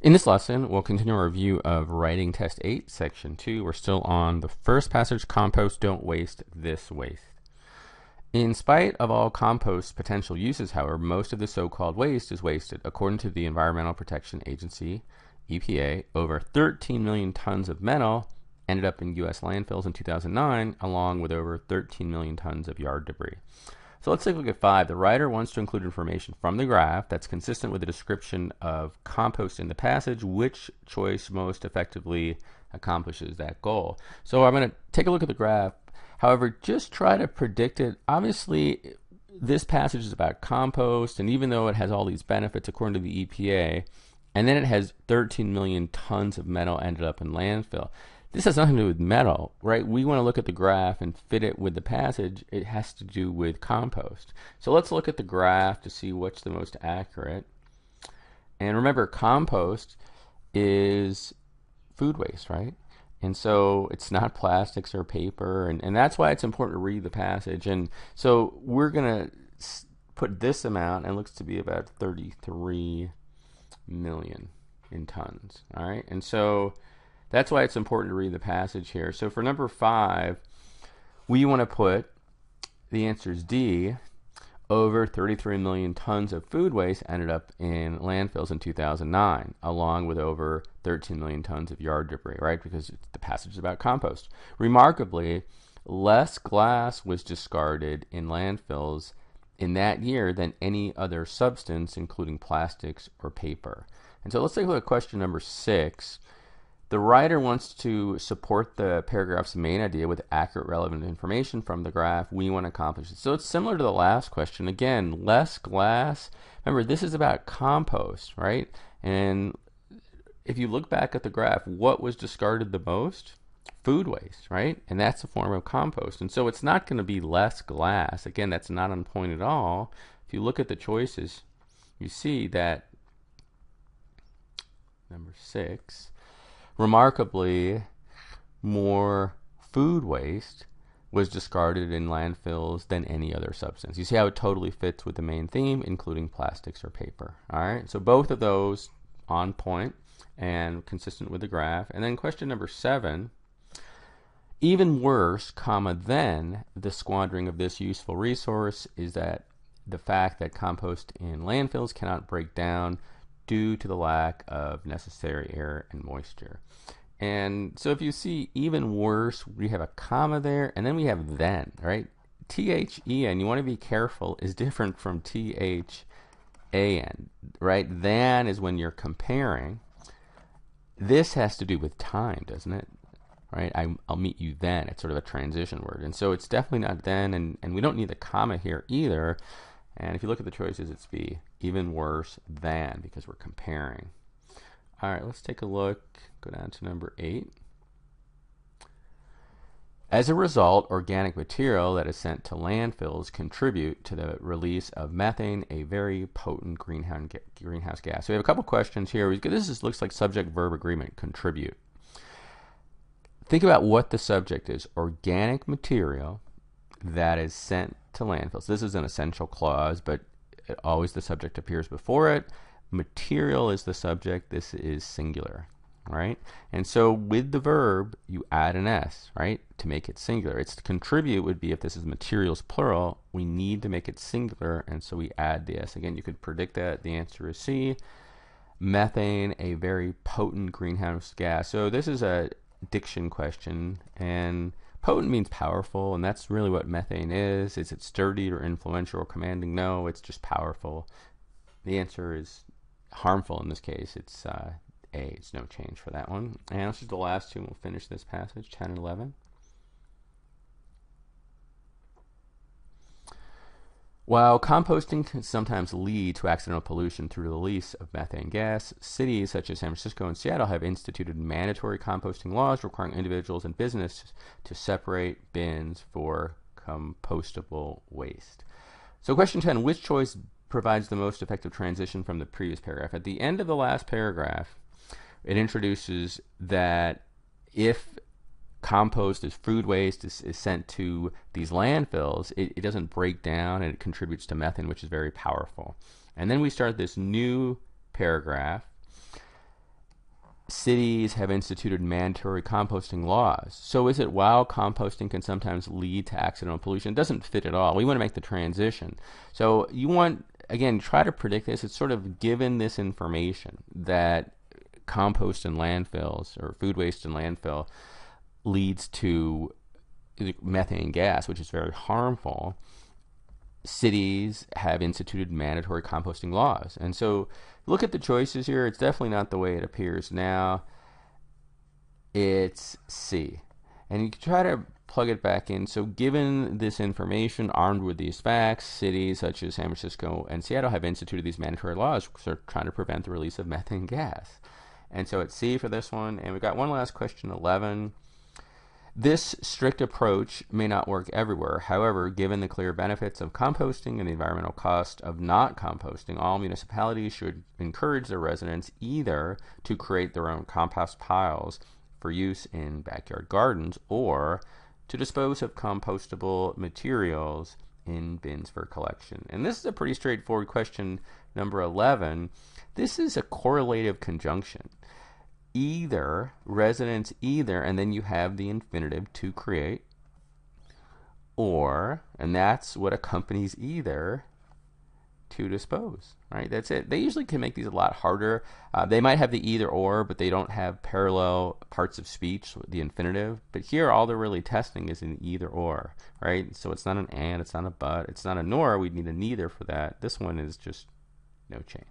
In this lesson, we'll continue our review of Writing Test 8, Section 2. We're still on the first passage, Compost, Don't Waste This Waste. In spite of all compost's potential uses, however, most of the so-called waste is wasted. According to the Environmental Protection Agency, EPA, over 13 million tons of metal ended up in U.S. landfills in 2009, along with over 13 million tons of yard debris. So let's take a look at 5. The writer wants to include information from the graph that's consistent with the description of compost in the passage. Which choice most effectively accomplishes that goal? So I'm going to take a look at the graph. However, just try to predict it. Obviously, this passage is about compost, and even though it has all these benefits according to the EPA, and then it has 13 million tons of metal ended up in landfill. This has nothing to do with metal, right? We want to look at the graph and fit it with the passage. It has to do with compost. So let's look at the graph to see what's the most accurate. And remember, compost is food waste, right? And so it's not plastics or paper, and that's why it's important to read the passage. And so we're going to put this amount, and it looks to be about 33 million in tons, all right? And so that's why it's important to read the passage here. So for number 5, we want to put the answer is D. Over 33 million tons of food waste ended up in landfills in 2009, along with over 13 million tons of yard debris, right? Because the passage is about compost. Remarkably, less glass was discarded in landfills in that year than any other substance, including plastics or paper. And so let's take a look at question number 6. The writer wants to support the paragraph's main idea with accurate, relevant information from the graph. We want to accomplish it. So it's similar to the last question. Again, less glass. Remember, this is about compost, right? And if you look back at the graph, what was discarded the most? Food waste, right? And that's a form of compost. And so it's not going to be less glass. Again, that's not on point at all. If you look at the choices, you see that number 6, remarkably, more food waste was discarded in landfills than any other substance. You see how it totally fits with the main theme, including plastics or paper. All right, so both of those on point and consistent with the graph. And then question number 7, even worse, comma, then the squandering of this useful resource is that the fact that compost in landfills cannot break down due to the lack of necessary air and moisture. And so if you see even worse, we have a comma there, and then we have then, right? THEN, you want to be careful, is different from THAN, right? Than is when you're comparing. This has to do with time, doesn't it? Right? I'll meet you then. It's sort of a transition word. And so it's definitely not then, and we don't need the comma here either. And if you look at the choices, it's B, even worse than, because we're comparing. All right, let's take a look. Go down to number 8. As a result, organic material that is sent to landfills contribute to the release of methane, a very potent greenhouse gas. So we have a couple questions here. Looks like subject-verb agreement, contribute. Think about what the subject is. Organic material that is sent to landfills. This is an essential clause, but always the subject appears before it. Material is the subject. This is singular, right? And so with the verb, you add an S, right, to make it singular. It's contribute would be if this is materials plural. We need to make it singular, and so we add the S. Again, you could predict that. The answer is C. Methane, a very potent greenhouse gas. So this is a diction question, and potent means powerful, and that's really what methane is. Is it sturdy or influential or commanding? No, it's just powerful. The answer is harmful in this case. It's A. It's no change for that one. And this is the last two, and we'll finish this passage, 10 and 11. While composting can sometimes lead to accidental pollution through the release of methane gas, cities such as San Francisco and Seattle have instituted mandatory composting laws requiring individuals and businesses to separate bins for compostable waste. So question 10, which choice provides the most effective transition from the previous paragraph? At the end of the last paragraph, it introduces that if compost is food waste is sent to these landfills, it doesn't break down and it contributes to methane, which is very powerful. And then we start this new paragraph, cities have instituted mandatory composting laws. So is it while composting can sometimes lead to accidental pollution? It doesn't fit at all. We want to make the transition. So you want, again, try to predict this. It's sort of given this information that compost in landfills or food waste in landfill leads to methane gas, which is very harmful. Cities have instituted mandatory composting laws. And so look at the choices here. It's definitely not the way it appears now. It's C. And you can try to plug it back in. So given this information, armed with these facts, cities such as San Francisco and Seattle have instituted these mandatory laws, because they're trying to prevent the release of methane gas. And so it's C for this one. And we've got one last question, 11. This strict approach may not work everywhere. However, given the clear benefits of composting and the environmental cost of not composting, all municipalities should encourage their residents either to create their own compost piles for use in backyard gardens or to dispose of compostable materials in bins for collection. And this is a pretty straightforward question, number 11. This is a correlative conjunction. Either, residents either, and then you have the infinitive to create, or, and that's what accompanies either, to dispose, right? That's it. They usually can make these a lot harder. They might have the either or, but they don't have parallel parts of speech, the infinitive. But here, all they're really testing is an either or, right? So it's not an and, it's not a but, it's not a nor. We'd need a neither for that. This one is just no change.